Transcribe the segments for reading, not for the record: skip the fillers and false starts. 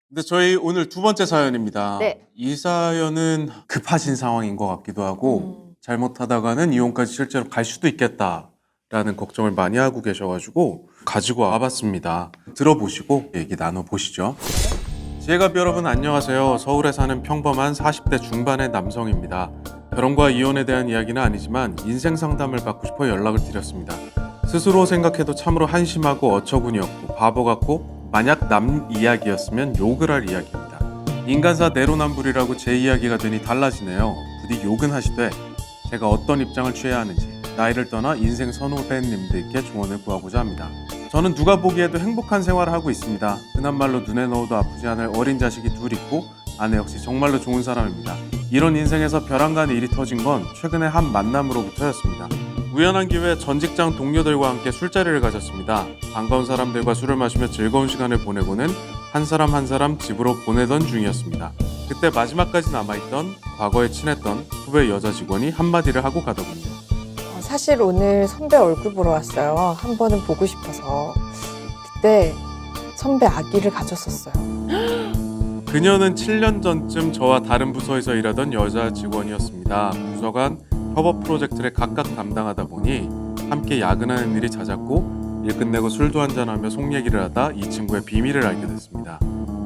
근데 저희 오늘 두 번째 사연입니다. 네. 이 사연은 급하신 상황인 것 같기도 하고 잘못하다가는 이혼까지 실제로 갈 수도 있겠다라는 걱정을 많이 하고 계셔가지고 가지고 와봤습니다. 들어보시고 얘기 나눠보시죠. 지혜갑 여러분 안녕하세요. 서울에 사는 평범한 40대 중반의 남성입니다. 결혼과 이혼에 대한 이야기는 아니지만 인생 상담을 받고 싶어 연락을 드렸습니다. 스스로 생각해도 참으로 한심하고 어처구니 없고 바보 같고 만약 남 이야기였으면 욕을 할 이야기입니다. 인간사 내로남불이라고 제 이야기가 되니 달라지네요. 부디 욕은 하시되 제가 어떤 입장을 취해야 하는지 나이를 떠나 인생 선후배님들께 조언을 구하고자 합니다. 저는 누가 보기에도 행복한 생활을 하고 있습니다. 흔한 말로 눈에 넣어도 아프지 않을 어린 자식이 둘 있고 아내 역시 정말로 좋은 사람입니다. 이런 인생에서 벼랑간 일이 터진 건 최근에 한 만남으로부터였습니다. 우연한 기회에 전 직장 동료들과 함께 술자리를 가졌습니다. 반가운 사람들과 술을 마시며 즐거운 시간을 보내고는 한 사람 집으로 보내던 중이었습니다. 그때 마지막까지 남아있던 과거에 친했던 후배 여자 직원이 한마디를 하고 가더군요. 사실 오늘 선배 얼굴 보러 왔어요. 한 번은 보고 싶어서. 그때 선배 아기를 가졌었어요. 그녀는 7년 전쯤 저와 다른 부서에서 일하던 여자 직원이었습니다. 부서 간 협업 프로젝트를 각각 담당하다 보니 함께 야근하는 일이 잦았고 일 끝내고 술도 한잔하며 속 얘기를 하다 이 친구의 비밀을 알게 됐습니다.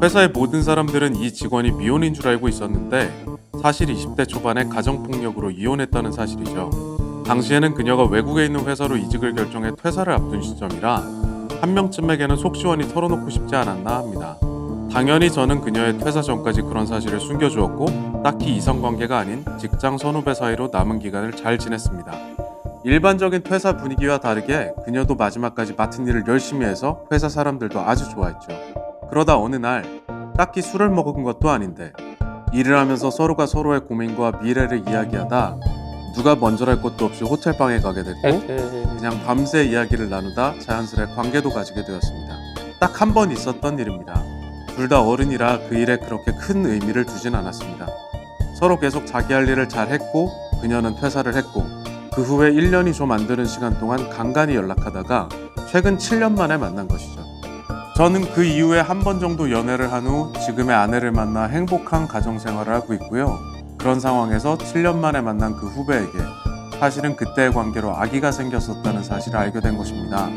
회사의 모든 사람들은 이 직원이 미혼인 줄 알고 있었는데 사실 20대 초반에 가정폭력으로 이혼했다는 사실이죠. 당시에는 그녀가 외국에 있는 회사로 이직을 결정해 퇴사를 앞둔 시점이라 한 명쯤에게는 속 시원히 털어놓고 싶지 않았나 합니다. 당연히 저는 그녀의 퇴사 전까지 그런 사실을 숨겨주었고 딱히 이성관계가 아닌 직장 선후배 사이로 남은 기간을 잘 지냈습니다. 일반적인 퇴사 분위기와 다르게 그녀도 마지막까지 맡은 일을 열심히 해서 회사 사람들도 아주 좋아했죠. 그러다 어느 날 딱히 술을 먹은 것도 아닌데 일을 하면서 서로가 서로의 고민과 미래를 이야기하다 누가 먼저랄 것도 없이 호텔방에 가게 됐고 그냥 밤새 이야기를 나누다 자연스레 관계도 가지게 되었습니다. 딱 한 번 있었던 일입니다. 둘 다 어른이라 그 일에 그렇게 큰 의미를 두진 않았습니다. 서로 계속 자기 할 일을 잘 했고 그녀는 퇴사를 했고 그 후에 1년이 좀 안 되는 시간 동안 간간히 연락하다가 최근 7년 만에 만난 것이죠. 저는 그 이후에 한 번 정도 연애를 한 후 지금의 아내를 만나 행복한 가정생활을 하고 있고요. 그런 상황에서 7년 만에 만난 그 후배에게 사실은 그때의 관계로 아기가 생겼었다는 사실을 알게 된 것입니다.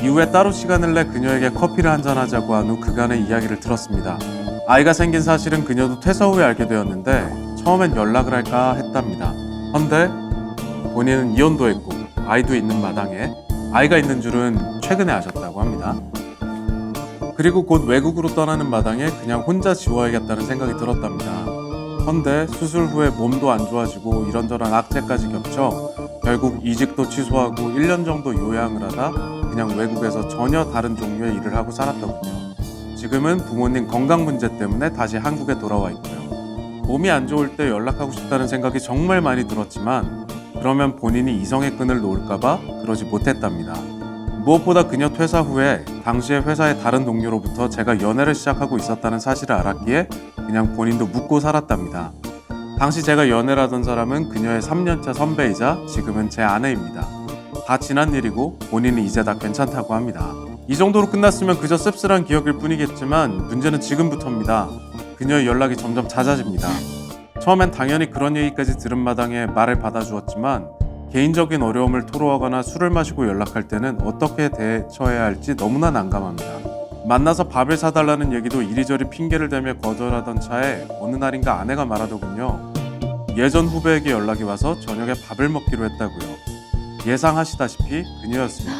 이후에 따로 시간을 내 그녀에게 커피를 한잔하자고 한 후 그간의 이야기를 들었습니다. 아이가 생긴 사실은 그녀도 퇴사 후에 알게 되었는데 처음엔 연락을 할까 했답니다. 헌데 본인은 이혼도 했고 아이도 있는 마당에 아이가 있는 줄은 최근에 아셨다고 합니다. 그리고 곧 외국으로 떠나는 마당에 그냥 혼자 지워야겠다는 생각이 들었답니다. 헌데 수술 후에 몸도 안 좋아지고 이런저런 악재까지 겹쳐 결국 이직도 취소하고 1년 정도 요양을 하다 그냥 외국에서 전혀 다른 종류의 일을 하고 살았더군요. 지금은 부모님 건강 문제 때문에 다시 한국에 돌아와 있고요. 몸이 안 좋을 때 연락하고 싶다는 생각이 정말 많이 들었지만 그러면 본인이 이성의 끈을 놓을까봐 그러지 못했답니다. 무엇보다 그녀 퇴사 후에 당시에 회사의 다른 동료로부터 제가 연애를 시작하고 있었다는 사실을 알았기에 그냥 본인도 묻고 살았답니다. 당시 제가 연애를 하던 사람은 그녀의 3년차 선배이자 지금은 제 아내입니다. 다 지난 일이고 본인은 이제 다 괜찮다고 합니다. 이 정도로 끝났으면 그저 씁쓸한 기억일 뿐이겠지만 문제는 지금부터입니다. 그녀의 연락이 점점 잦아집니다. 처음엔 당연히 그런 얘기까지 들은 마당에 말을 받아주었지만 개인적인 어려움을 토로하거나 술을 마시고 연락할 때는 어떻게 대처해야 할지 너무나 난감합니다. 만나서 밥을 사달라는 얘기도 이리저리 핑계를 대며 거절하던 차에 어느 날인가 아내가 말하더군요. 예전 후배에게 연락이 와서 저녁에 밥을 먹기로 했다고요. 예상하시다시피 그녀였습니다.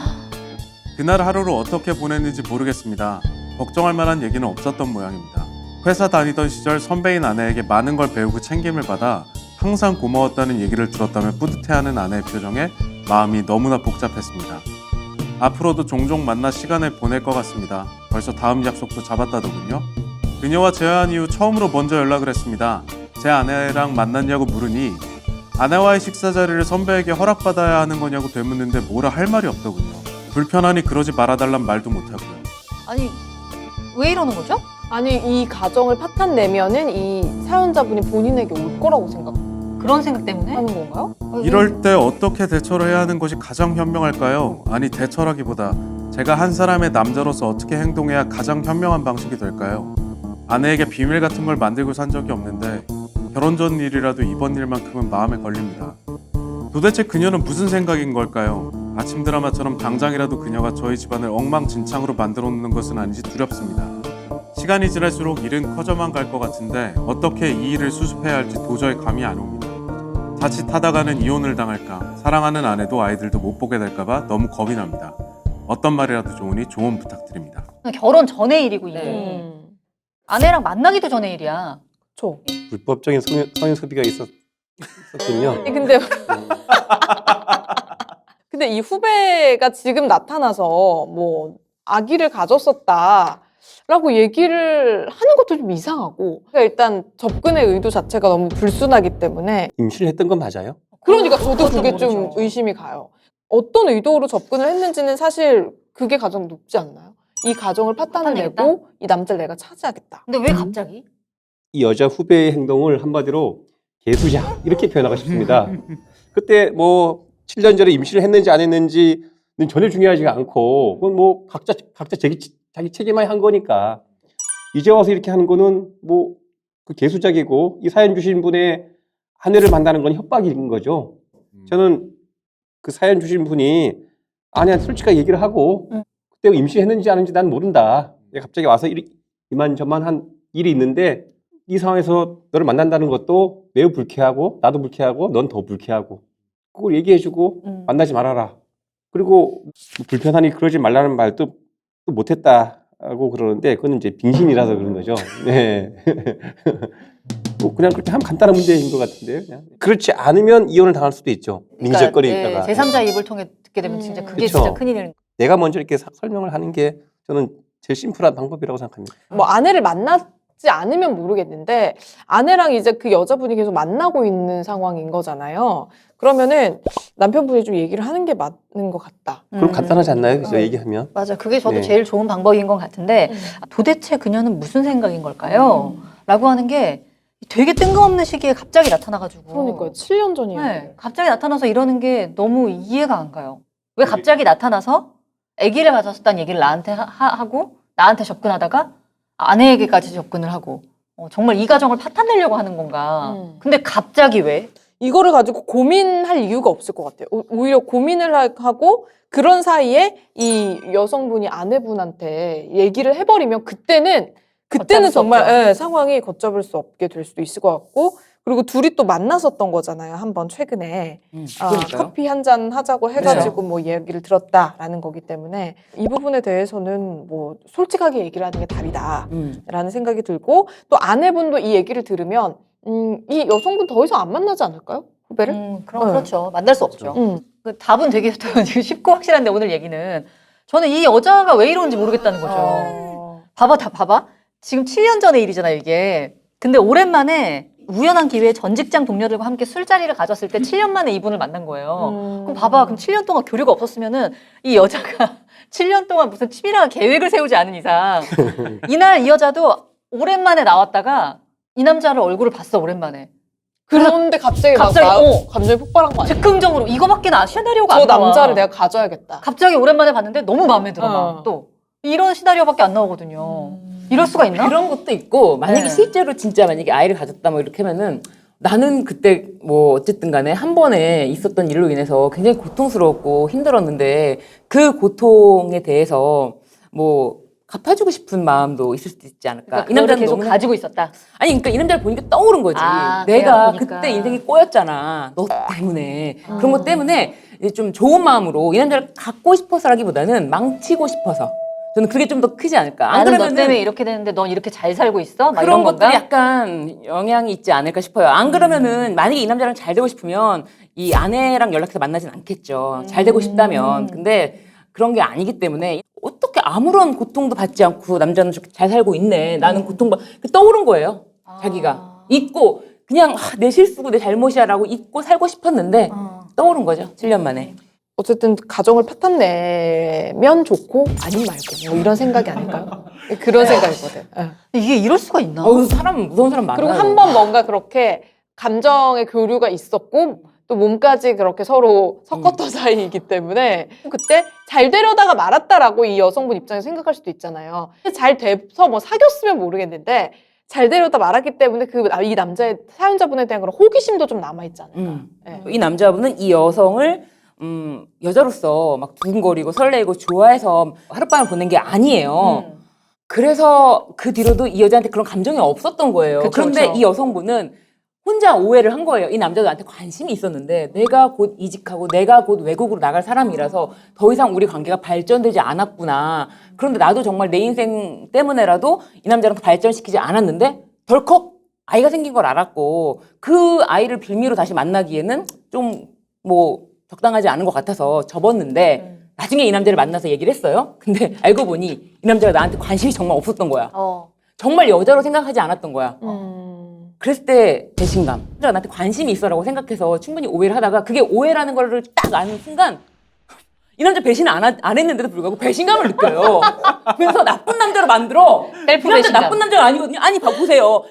그날 하루를 어떻게 보냈는지 모르겠습니다. 걱정할 만한 얘기는 없었던 모양입니다. 회사 다니던 시절 선배인 아내에게 많은 걸 배우고 챙김을 받아 항상 고마웠다는 얘기를 들었다며 뿌듯해하는 아내의 표정에 마음이 너무나 복잡했습니다. 앞으로도 종종 만나 시간을 보낼 것 같습니다. 벌써 다음 약속도 잡았다더군요. 그녀와 재회한 이후 처음으로 먼저 연락을 했습니다. 제 아내랑 만났냐고 물으니 아내와의 식사 자리를 선배에게 허락받아야 하는 거냐고 되묻는데 뭐라 할 말이 없더군요. 불편하니 그러지 말아달란 말도 못하고요. 아니 왜 이러는 거죠? 아니 이 가정을 파탄 내면은 이 사연자분이 본인에게 올 거라고 생각하는 그런 생각 때문에? 건가요? 이럴 때 어떻게 대처를 해야 하는 것이 가장 현명할까요? 아니 대처라기보다 제가 한 사람의 남자로서 어떻게 행동해야 가장 현명한 방식이 될까요? 아내에게 비밀 같은 걸 만들고 산 적이 없는데 결혼 전 일이라도 이번 일만큼은 마음에 걸립니다. 도대체 그녀는 무슨 생각인 걸까요? 아침 드라마처럼 당장이라도 그녀가 저희 집안을 엉망진창으로 만들어 놓는 것은 아닌지 두렵습니다. 시간이 지날수록 일은 커져만 갈 것 같은데 어떻게 이 일을 수습해야 할지 도저히 감이 안 옵니다. 자칫하다가는 이혼을 당할까, 사랑하는 아내도 아이들도 못 보게 될까봐 너무 겁이 납니다. 어떤 말이라도 좋으니 조언 부탁드립니다. 결혼 전의 일이고 이게. 네. 아내랑 만나기도 전의 일이야. 그쵸. 불법적인 성인 소비가 있었군요. 근데 근데 이 후배가 지금 나타나서 뭐 아기를 가졌었다라고 얘기를 하는 것도 좀 이상하고, 그러니까 일단 접근의 의도 자체가 너무 불순하기 때문에. 임신을 했던 건 맞아요? 그러니까 저도 그것도 그게 좀 모르죠. 의심이 가요. 어떤 의도로 접근을 했는지는 사실 그게 가장 높지 않나요? 이 가정을 파탄내고 파탄내겠다? 이 남자를 내가 차지하겠다. 근데 왜 갑자기? 이 여자 후배의 행동을 한마디로 개수작 이렇게 표현하고 싶습니다. 그때 뭐 7년 전에 임신을 했는지 안 했는지는 전혀 중요하지가 않고, 그건 뭐 각자 자기 책임만이 한 거니까 이제 와서 이렇게 하는 거는 뭐 그 개수작이고, 이 사연 주신 분의 아내를 만나는 건 협박인 거죠. 저는 그 사연 주신 분이 아내한테 솔직하게 얘기를 하고, 그때 임신했는지 안 했는지 난 모른다. 갑자기 와서 이만저만 한 일이 있는데 이 상황에서 너를 만난다는 것도 매우 불쾌하고, 나도 불쾌하고, 넌 더 불쾌하고, 그걸 얘기해주고 만나지 말아라. 그리고 불편하니 그러지 말라는 말도 또 못했다고 그러는데, 그건 이제 빙신이라서 그런 거죠. 네. 뭐 그냥 그렇게 하면 간단한 문제인 것 같은데요. 그냥. 그렇지 않으면 이혼을 당할 수도 있죠. 민지적거리 있다가. 제3자 입을 통해 듣게 되면 진짜 그게 그쵸. 진짜 큰일인. 내가 먼저 이렇게 설명을 하는 게 저는 제일 심플한 방법이라고 생각합니다. 뭐 아내를 만나지 않으면 모르겠는데 아내랑 이제 그 여자분이 계속 만나고 있는 상황인 거잖아요. 그러면은 남편분이 좀 얘기를 하는 게 맞는 것 같다. 그럼 간단하지 않나요? 그죠? 얘기하면. 맞아. 그게 저도 네. 제일 좋은 방법인 것 같은데 도대체 그녀는 무슨 생각인 걸까요? 라고 하는 게 되게 뜬금없는 시기에 갑자기 나타나가지고. 그러니까요. 7년 전이에요. 네, 갑자기 나타나서 이러는 게 너무 이해가 안 가요. 왜 갑자기 나타나서 아기를 가졌다는 얘기를 나한테 하고 나한테 접근하다가 아내에게까지 접근을 하고 정말 이 가정을 파탄내려고 하는 건가. 근데 갑자기 왜? 이거를 가지고 고민할 이유가 없을 것 같아요. 오히려 고민을 하고 그런 사이에 이 여성분이 아내분한테 얘기를 해버리면 그때는 걷잡을 수 정말 없죠. 예, 상황이 걷잡을 수 없게 될 수도 있을 것 같고, 그리고 둘이 또 만났었던 거잖아요. 한번 최근에 커피 한 잔 하자고 해가지고 뭐 이야기를 들었다라는 거기 때문에 이 부분에 대해서는 뭐 솔직하게 얘기를 하는 게 답이다라는 생각이 들고, 또 아내분도 이 얘기를 들으면 이 여성분 더 이상 안 만나지 않을까요? 후배를? 그럼 네. 그렇죠. 만날 수 없죠. 음. 그 답은 되게 쉽고 확실한데 오늘 얘기는 저는 이 여자가 왜 이러는지 모르겠다는 거죠. 봐봐. 지금 7년 전의 일이잖아요, 이게. 근데 오랜만에 우연한 기회에 전 직장 동료들과 함께 술자리를 가졌을 때 7년 만에 이분을 만난 거예요. 그럼 봐봐. 그럼 7년 동안 교류가 없었으면은 이 여자가 7년 동안 무슨 치밀한 계획을 세우지 않은 이상 이날 이 여자도 오랜만에 나왔다가 이 남자를 얼굴을 봤어, 오랜만에. 그런데 갑자기 감정이 폭발한 거 아니야? 즉흥적으로 이거밖에 시나리오가 저 안 나와. 남자를 내가 가져야겠다. 갑자기 오랜만에 봤는데 너무 마음에 들어. 막 또 이런 시나리오밖에 안 나오거든요. 이럴 수가 있나? 그런 것도 있고, 만약에 네. 실제로 진짜 만약에 아이를 가졌다 뭐 이렇게 하면은 나는 그때 뭐 어쨌든 간에 한 번에 있었던 일로 인해서 굉장히 고통스러웠고 힘들었는데 그 고통에 대해서 뭐 갚아주고 싶은 마음도 있을 수도 있지 않을까. 그러니까 이 남자는 계속 가지고 있었다. 아니 그러니까 이 남자를 보니까 떠오른 거지. 아, 내가 보니까. 그때 인생이 꼬였잖아. 너 때문에. 그런 것 때문에 이제 좀 좋은 마음으로 이 남자를 갖고 싶어서라기보다는 망치고 싶어서. 저는 그게 좀 더 크지 않을까. 안 나는 너 그러면은 때문에 이렇게 되는데 넌 이렇게 잘 살고 있어? 막 그런 이런 것들이 건가? 약간 영향이 있지 않을까 싶어요. 안 그러면은 만약에 이 남자랑 잘 되고 싶으면 이 아내랑 연락해서 만나진 않겠죠. 잘 되고 싶다면. 근데 그런 게 아니기 때문에 어떻게 아무런 고통도 받지 않고 남자는 저렇게 잘 살고 있네. 나는 떠오른 거예요. 자기가. 잊고 그냥 내 실수고 내 잘못이야라고 잊고 살고 싶었는데 떠오른 거죠. 7년 만에. 어쨌든 가정을 파탄내면 좋고 아니면 말고 뭐 이런 생각이 아닐까요? 그런 생각이거든. 예. 이게 이럴 수가 있나? 사람 무서운 사람 많아요. 그리고 한 번 뭔가 그렇게 감정의 교류가 있었고 또 몸까지 그렇게 서로 섞었던 사이이기 때문에 그때 잘 되려다가 말았다라고 이 여성분 입장에서 생각할 수도 있잖아요. 잘 돼서 뭐 사귀었으면 모르겠는데 잘 되려다 말았기 때문에 이 남자의 사연자분에 대한 그런 호기심도 좀 남아있잖아요. 네. 이 남자분은 이 여성을 여자로서 막 두근거리고 설레고 좋아해서 하룻밤을 보낸 게 아니에요. 그래서 그 뒤로도 이 여자한테 그런 감정이 없었던 거예요. 그쵸, 그런데 그쵸. 이 여성분은 혼자 오해를 한 거예요. 이 남자도 나한테 관심이 있었는데 내가 곧 이직하고 내가 곧 외국으로 나갈 사람이라서 더 이상 우리 관계가 발전되지 않았구나. 그런데 나도 정말 내 인생 때문에라도 이 남자랑 발전시키지 않았는데 덜컥 아이가 생긴 걸 알았고 그 아이를 빌미로 다시 만나기에는 좀 뭐 적당하지 않은 것 같아서 접었는데 나중에 이 남자를 만나서 얘기를 했어요. 근데 알고 보니 이 남자가 나한테 관심이 정말 없었던 거야. 정말 여자로 생각하지 않았던 거야. 그랬을 때 배신감. 내가 나한테 관심이 있어라고 생각해서 충분히 오해를 하다가 그게 오해라는 거를 딱 아는 순간 이 남자 배신 안 했는데도 불구하고 배신감을 느껴요. 그래서 나쁜 남자로 만들어. 셀프 이 남자 배신감. 나쁜 남자가 아니거든요. 아니 보세요.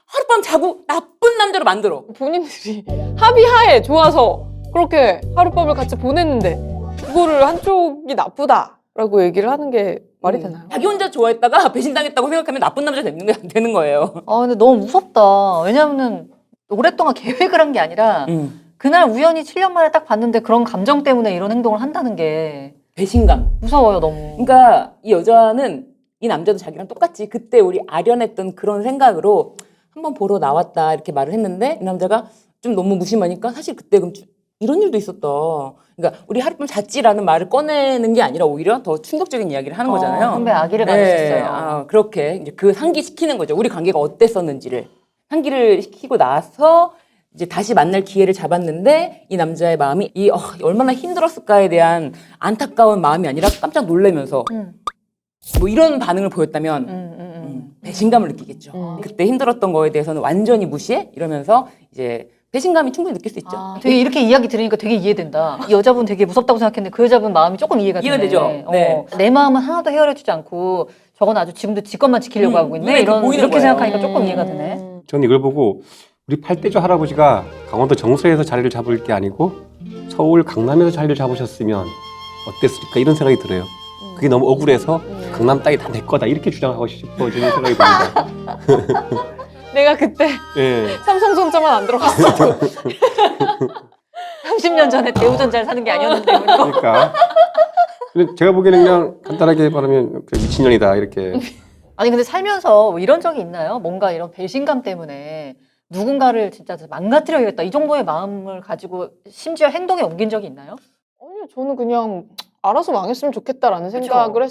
하룻밤 자고 나쁜 남자로 만들어. 본인들이 합의하에 좋아서 그렇게 하룻밤을 같이 보냈는데 그거를 한쪽이 나쁘다라고 얘기를 하는 게 말이 되나요? 자기 혼자 좋아했다가 배신당했다고 생각하면 나쁜 남자 되는 거예요. 근데 너무 무섭다. 왜냐면은 오랫동안 계획을 한 게 아니라 그날 우연히 7년 만에 딱 봤는데 그런 감정 때문에 이런 행동을 한다는 게 배신감. 무서워요, 너무. 그러니까 이 여자는 이 남자도 자기랑 똑같이 그때 우리 아련했던 그런 생각으로 한번 보러 나왔다 이렇게 말을 했는데 이 남자가 좀 너무 무심하니까 사실 그때 그럼 이런 일도 있었다. 그러니까 우리 하룻밤 잤지라는 말을 꺼내는 게 아니라 오히려 더 충격적인 이야기를 하는 거잖아요. 선배 아기를 가졌었어요. 그렇게 이제 그 상기시키는 거죠. 우리 관계가 어땠었는지를 상기를 시키고 나서 이제 다시 만날 기회를 잡았는데 이 남자의 마음이 얼마나 힘들었을까에 대한 안타까운 마음이 아니라 깜짝 놀라면서 뭐 이런 반응을 보였다면 배신감을 느끼겠죠. 그때 힘들었던 거에 대해서는 완전히 무시해 이러면서 이제 배신감이 충분히 느낄 수 있죠. 되게 이렇게 이야기 들으니까 되게 이해된다. 이 여자분 되게 무섭다고 생각했는데 그 여자분 마음이 조금 이해가 되네. 되죠. 네. 내 마음은 하나도 헤아려주지 않고 저건 아주 지금도 지 것만 지키려고 하고 있네. 눈에 보이는 이렇게 거예요. 생각하니까 조금 이해가 되네. 저는 이걸 보고 우리 팔대조 할아버지가 강원도 정서에서 자리를 잡을 게 아니고 서울 강남에서 자리를 잡으셨으면 어땠을까 이런 생각이 들어요. 그게 너무 억울해서 강남 땅이 다 내 거다 이렇게 주장하고 싶어지는 생각이 듭니다. 내가 그때 예. 삼성전자만 안 들어갔어도 30년 전에 대우전자를 사는 게 아니었는데. 뭐 이거. 그러니까. 근데 제가 보기에는 그냥 간단하게 말하면 그래, 미친년이다 이렇게. 아니 근데 살면서 뭐 이런 적이 있나요? 뭔가 이런 배신감 때문에 누군가를 진짜 망가뜨려야겠다 이 정도의 마음을 가지고 심지어 행동에 옮긴 적이 있나요? 아니요, 저는 그냥 알아서 망했으면 좋겠다라는 생각을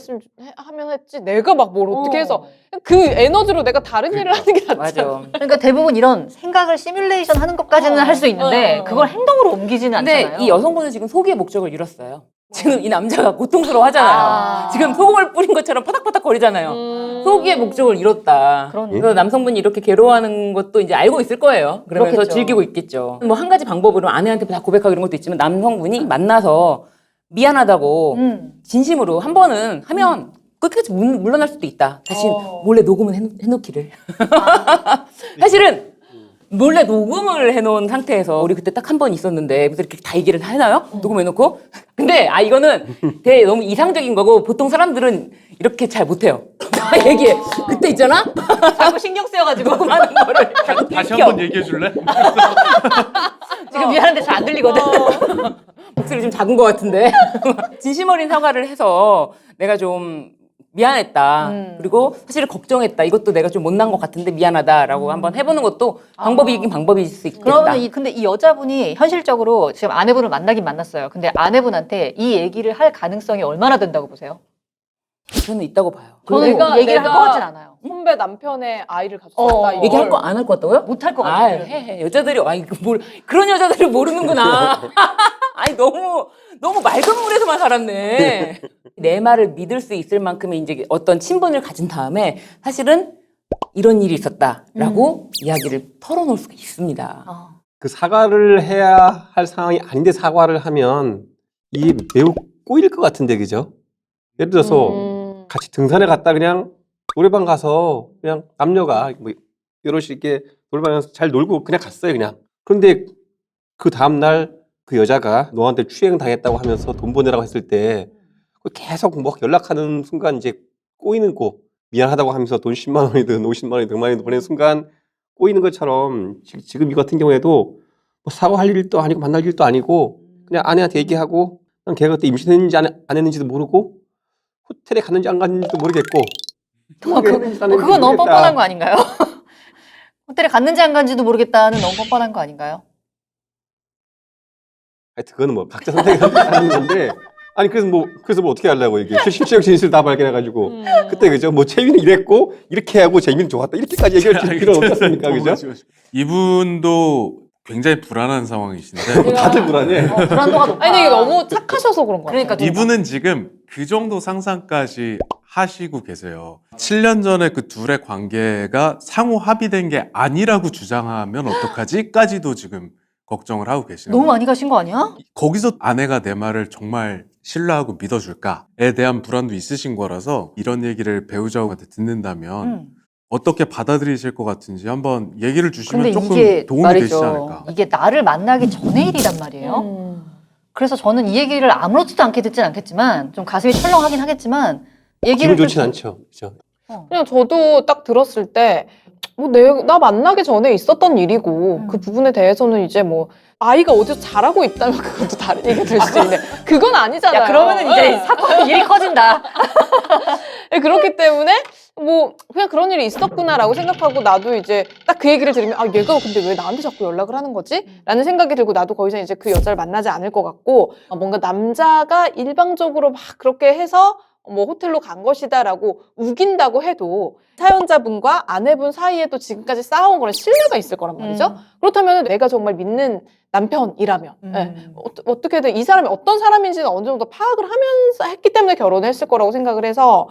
하면 했지 내가 막 뭘 어떻게 해서 그 에너지로 내가 다른 일을 하는 게 낫지. 맞아. 그러니까 대부분 이런 생각을 시뮬레이션 하는 것까지는 할 수 있는데 그걸 행동으로 옮기지는 근데 않잖아요. 이 여성분은 지금 소기의 목적을 잃었어요. 지금 이 남자가 고통스러워 하잖아요. 지금 소금을 뿌린 것처럼 파닥파닥 거리잖아요. 소기의 목적을 잃었다. 그래서 남성분이 이렇게 괴로워하는 것도 이제 알고 있을 거예요. 그러면서 그렇겠죠. 즐기고 있겠죠. 뭐 한 가지 방법으로 아내한테 다 고백하고 이런 것도 있지만 남성분이 만나서 미안하다고 진심으로 한 번은 하면 끝까지 물러날 수도 있다. 다시 몰래 녹음은 해놓기를. 사실은 몰래 녹음을 해놓은 상태에서 우리 그때 딱 한 번 있었는데 무슨 이렇게 다 얘기를 해놔요? 녹음해놓고. 근데 이거는 되게 너무 이상적인 거고 보통 사람들은 이렇게 잘 못해요. 다 얘기해. 그때 있잖아? 자꾸 신경 쓰여가지고 녹음하는 거를 다시 한번 얘기해 줄래? 지금 미안한데 잘 안 들리거든. 목소리 좀 작은 것 같은데. 진심 어린 사과를 해서 내가 좀 미안했다. 그리고 사실 걱정했다. 이것도 내가 좀 못난 것 같은데 미안하다라고 한번 해보는 것도 방법이긴 방법일 수 있겠다. 그러면 근데 이 여자분이 현실적으로 지금 아내분을 만나긴 만났어요. 근데 아내분한테 이 얘기를 할 가능성이 얼마나 된다고 보세요? 저는 있다고 봐요. 저는 얘기를 할 것 같진 않아요. 선배 남편의 아이를 가졌다. 얘기할 거 안 할 것 같다고요? 못 할 것 아, 같아요. 해. 여자들이 그런 여자들을 모르는구나. 아니 너무 맑은 물에서만 살았네. 내 말을 믿을 수 있을 만큼의 이제 어떤 친분을 가진 다음에 사실은 이런 일이 있었다라고 이야기를 털어놓을 수가 있습니다. 그 사과를 해야 할 상황이 아닌데 사과를 하면 이게 매우 꼬일 것 같은데 그죠? 예를 들어서 같이 등산에 갔다 그냥 노래방 가서 그냥 남녀가 뭐 여럿이 이렇게 노래방에서 잘 놀고 그냥 갔어요 그냥. 그런데 그 다음날 그 여자가 너한테 추행당했다고 하면서 돈 보내라고 했을 때 계속 뭐 연락하는 순간 이제 꼬이는 거 미안하다고 하면서 돈 10만 원이든 50만 원이든 100만 원이든 보내는 순간 꼬이는 것처럼 지금 이 같은 경우에도 뭐 사과할 일도 아니고 만날 일도 아니고 그냥 아내한테 얘기하고 그냥 걔가 그때 임신했는지 안 했는지도 모르고 호텔에 갔는지 안 갔는지도 모르겠고 그건 너무 뻔뻔한 거 아닌가요? 호텔에 갔는지 안 갔는지도 모르겠다는 너무 뻔뻔한 거 아닌가요? 하여튼 그거는 뭐 각자 선택하는 건데 아니 그래서 뭐 어떻게 하려고 이게 실체적 진실을 다 발견해가지고 그때 그죠 뭐 채민이 이랬고 이렇게 하고 재민이 좋았다 이렇게까지 얘기할 필요는 없었습니까 그죠? 이분도 굉장히 불안한 상황이신데 다들 불안해. 불안도가 높아. 아니 근데 이게 너무 착하셔서 그런 거 같아요. 그러니까 이분은 지금 그 정도 상상까지 하시고 계세요. 7년 전에 그 둘의 관계가 상호 합의된 게 아니라고 주장하면 어떡하지?까지도 지금 걱정을 하고 계시는 너무 거예요. 많이 가신 거 아니야? 거기서 아내가 내 말을 정말 신뢰하고 믿어줄까에 대한 불안도 있으신 거라서 이런 얘기를 배우자한테 듣는다면 어떻게 받아들이실 것 같은지 한번 얘기를 주시면 근데 조금 이게 도움이 말이죠. 되시지 않을까. 이게 나를 만나기 전의 일이란 말이에요. 그래서 저는 이 얘기를 아무렇지도 않게 듣진 않겠지만 좀 가슴이 철렁하긴 하겠지만 얘기를 기분 좋진 좀- 않죠. 그죠? 그냥 저도 딱 들었을 때, 뭐, 나 만나기 전에 있었던 일이고, 그 부분에 대해서는 이제 뭐, 아이가 어디서 자라고 있다면 그것도 다른 얘기가 될 수도 있는데, 그건 아니잖아요. 야 그러면은 이제 사건 일이 커진다. 네, 그렇기 때문에, 뭐, 그냥 그런 일이 있었구나라고 생각하고, 나도 이제 딱 그 얘기를 들으면, 아, 얘가 근데 왜 나한테 자꾸 연락을 하는 거지? 라는 생각이 들고, 나도 더 이상 이제 그 여자를 만나지 않을 것 같고, 뭔가 남자가 일방적으로 막 그렇게 해서, 뭐 호텔로 간 것이다라고 우긴다고 해도 사연자분과 아내분 사이에도 지금까지 쌓아온 거는 신뢰가 있을 거란 말이죠. 그렇다면 내가 정말 믿는 남편이라면 어떻게든 이 사람이 어떤 사람인지는 어느 정도 파악을 하면서 했기 때문에 결혼을 했을 거라고 생각을 해서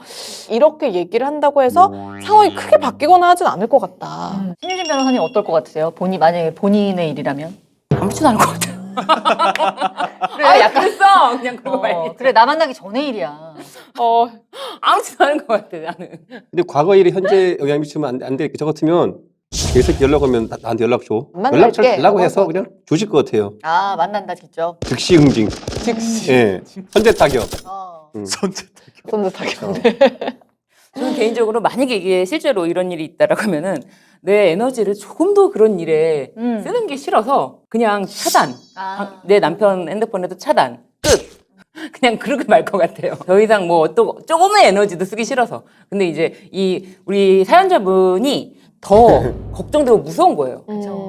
이렇게 얘기를 한다고 해서 상황이 크게 바뀌거나 하진 않을 것 같다. 신유진 변호사님 어떨 것 같으세요? 만약에 본인의 일이라면? 아무렇지도 않을 것 같아요. 그래 아, 약간 그랬어. 그냥 그러고 말지. 그래 나 만나기 전의 일이야. 아무렇지도 않을 것 같아, 나는. 근데 과거 일이 현재 영향 미치면 안 돼. 저 같으면 계속 연락 오면 나한테 연락 줘. 만날게. 연락 잘 달라고 해서 그냥 조질 것 같아요. 아 만난다 직접. 즉시 응징. 예. 선제 타격. 선제 쏜듯하게. 저는 개인적으로 만약에 이게 실제로 이런 일이 있다라고 하면은 내 에너지를 조금 더 그런 일에 쓰는 게 싫어서 그냥 차단. 내 남편 핸드폰에도 차단. 끝. 그냥 그러고 말 것 같아요. 더 이상 뭐 또 조금의 에너지도 쓰기 싫어서. 근데 이제 우리 사연자분이 더 걱정되고 무서운 거예요.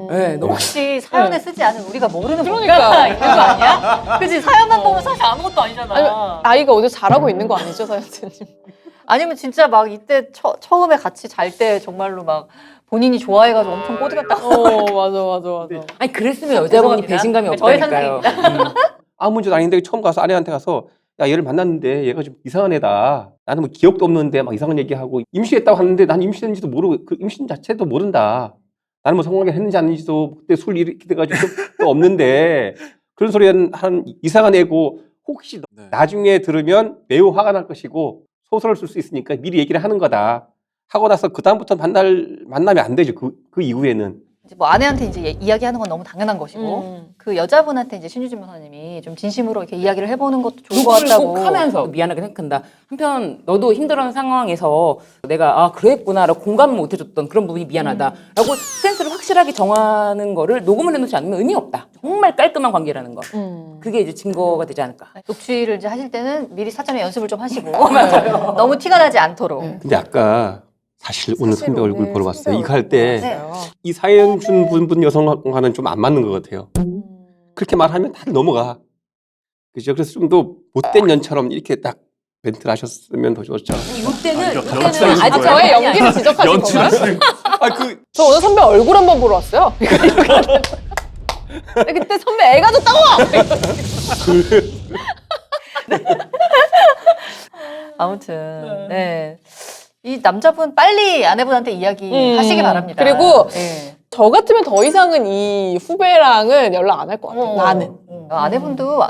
네, 너무 혹시 사연에 쓰지 않은 우리가 모르는 그러니까. 뭔가 있는 거 아니야? 그치 사연만 보면 사실 아무것도 아니잖아. 아이가 어디서 자라고 있는 거 아니죠, 사연자님? 아니면 진짜 막 이때 처음에 같이 잘 때 정말로 막 본인이 좋아해가지고 엄청 꼬드겼다고. 맞아. 아니 그랬으면 여자분이 죄송합니다. 배신감이 저의 없다니까요. 아무 문제도 아닌데 처음 가서 아내한테 가서 야 얘를 만났는데 얘가 좀 이상한 애다. 나는 뭐 기억도 없는데 막 이상한 얘기하고 임신했다고 하는데 난 임신했는지도 모르고 그 임신 자체도 모른다. 나는 뭐 성관계 했는지 안 했는지도 그때 술 이렇게 돼가지고 또 없는데 그런 소리 한 이상한 애고 혹시 네. 나중에 들으면 매우 화가 날 것이고 소설을 쓸 수 있으니까 미리 얘기를 하는 거다. 하고 나서 그 다음부터 만나면 안 되죠. 그 이후에는. 이제 뭐 아내한테 이제 이야기하는 건 너무 당연한 것이고 그 여자분한테 이제 신유진 변호사님이 좀 진심으로 이렇게 이야기를 해보는 것도 좋을 것 녹음을 같다고. 꼭 하면서 미안하게 생각한다. 한편 너도 힘들어하는 상황에서 내가 아 그랬구나라고 공감을 못 해줬던 그런 부분이 미안하다라고 스탠스를 확실하게 정하는 거를 녹음을 해놓지 않으면 의미 없다. 정말 깔끔한 관계라는 거. 그게 이제 증거가 되지 않을까. 녹취를 이제 하실 때는 미리 사전에 연습을 좀 하시고 너무 티가 나지 않도록. 근데 아까 사실 오늘 선배 얼굴 보러 왔어요. 이거 할 네. 때 이 사연 준 분 여성과는 좀 안 맞는 것 같아요. 그렇게 말하면 다들 넘어가. 그죠? 그래서 좀 더 못된 년처럼 이렇게 딱 멘트를 하셨으면 더 좋았죠. 이때는 연출하신 아직 거예요? 저의 연기를 지적하신 건가요? 연출하시는 저 오늘 선배 얼굴 한번 보러 왔어요. 그때 선배 애가 줬다고! 아무튼 네. 이 남자분 빨리 아내분한테 이야기하시기 바랍니다. 그리고 네. 저 같으면 더 이상은 이 후배랑은 연락 안 할 것 같아요. 나는. 아내분도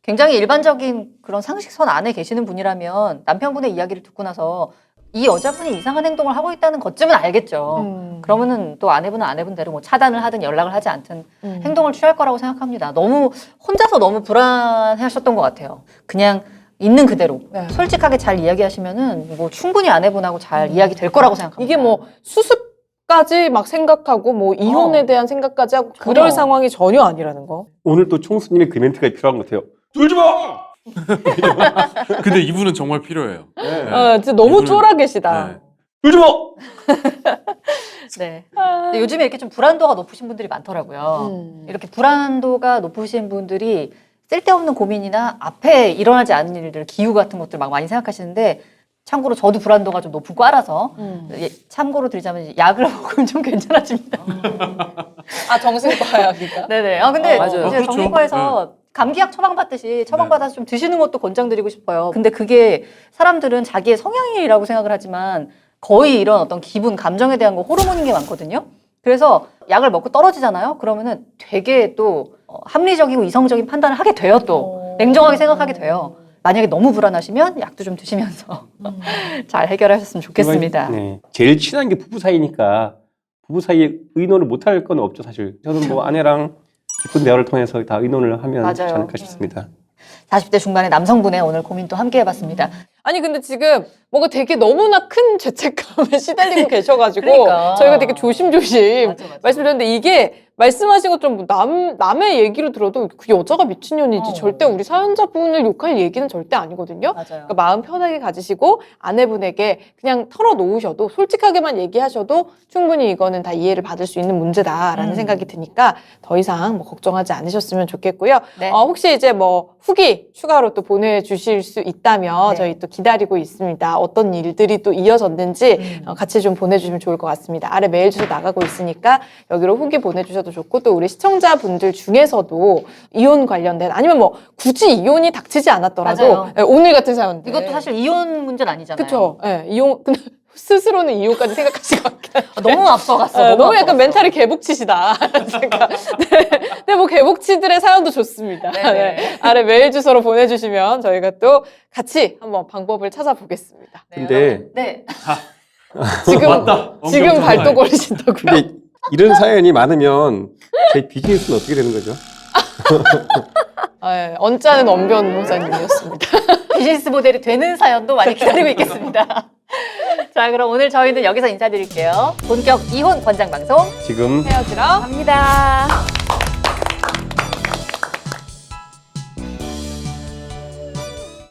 굉장히 일반적인 그런 상식선 안에 계시는 분이라면 남편분의 이야기를 듣고 나서 이 여자분이 이상한 행동을 하고 있다는 것쯤은 알겠죠. 그러면은 또 아내분은 아내분대로 뭐 차단을 하든 연락을 하지 않든 행동을 취할 거라고 생각합니다. 너무 혼자서 너무 불안해하셨던 것 같아요. 그냥 있는 그대로 네. 솔직하게 잘 이야기하시면은 뭐 충분히 아내분하고 잘 이야기 될 거라고 생각합니다. 이게 뭐 수습까지 막 생각하고 뭐 이혼에 대한 생각까지 하고 그럴 전혀. 상황이 전혀 아니라는 거. 오늘 또 총수님의 그 멘트가 필요한 것 같아요. 졸지 마! 근데 이분은 정말 필요해요. 진짜 너무 이분은- 쫄아계시다. 네. 졸지 마! 네. 근데 요즘에 이렇게 좀 불안도가 높으신 분들이 많더라고요. 이렇게 불안도가 높으신 분들이 쓸데없는 고민이나 앞에 일어나지 않은 일들, 기후 같은 것들 막 많이 생각하시는데 참고로 저도 불안도가 좀 높은 과라서 참고로 드리자면 이제 약을 먹으면 좀 괜찮아집니다. 아 정신과 약이가? 네네. 아 근데 맞아요. 이제 그렇죠. 정신과에서 감기약 처방받듯이 처방받아서 좀 드시는 것도 권장드리고 싶어요. 근데 그게 사람들은 자기의 성향이라고 생각을 하지만 거의 이런 어떤 기분, 감정에 대한 거 호르몬인 게 많거든요. 그래서 약을 먹고 떨어지잖아요. 그러면은 되게 또 합리적이고 이성적인 판단을 하게 돼요. 또 냉정하게 생각하게 돼요. 만약에 너무 불안하시면 약도 좀 드시면서 잘 해결하셨으면 좋겠습니다. 네. 제일 친한 게 부부 사이니까 부부 사이에 의논을 못할 건 없죠, 사실. 저는 뭐 아내랑 깊은 대화를 통해서 다 의논을 하면 좋지 맞아요. 않을까 싶습니다. 40대 중반의 남성분의 오늘 고민도 함께 해봤습니다. 아니 근데 지금 뭔가 되게 너무나 큰 죄책감에 시달리고 계셔가지고 그러니까. 저희가 되게 조심조심 맞아, 맞아. 말씀드렸는데 이게 말씀하신 것처럼 남의 얘기를 들어도 그 여자가 미친년이지 절대 우리 사연자분을 욕할 얘기는 절대 아니거든요. 맞아요. 그러니까 마음 편하게 가지시고 아내분에게 그냥 털어놓으셔도 솔직하게만 얘기하셔도 충분히 이거는 다 이해를 받을 수 있는 문제다라는 생각이 드니까 더 이상 뭐 걱정하지 않으셨으면 좋겠고요. 네. 혹시 이제 뭐 후기 추가로 또 보내주실 수 있다면 네. 저희 또 기다리고 있습니다. 어떤 일들이 또 이어졌는지 같이 좀 보내주시면 좋을 것 같습니다. 아래 메일 주소 나가고 있으니까 여기로 후기 보내주셔도 좋고 또 우리 시청자분들 중에서도 이혼 관련된 아니면 뭐 굳이 이혼이 닥치지 않았더라도 맞아요. 예, 오늘 같은 사연들 이것도 사실 이혼 문제는 아니잖아요. 그쵸. 예, 이혼 근데 스스로는 이혼까지 생각하신 것 같아요. 너무 앞서갔어. 너무 앞서갔어. 약간 멘탈이 개복치시다. 생각. 네. 근데 뭐 개복치들의 사연도 좋습니다. 네네. 네. 아래 메일 주소로 보내주시면 저희가 또 같이 한번 방법을 찾아보겠습니다. 네, 근데- 여러분. 네. 지금 맞다. 지금 엄경 발도 전화해. 걸리신다고요? 근데 이런 사연이 많으면 저희 비즈니스는 어떻게 되는 거죠? 예, 언짢은 언변 모사님이었습니다. 비즈니스 모델이 되는 사연도 많이 기다리고 있겠습니다. 자, 그럼 오늘 저희는 여기서 인사드릴게요. 본격 이혼 권장 방송 지금 헤어지러 갑니다.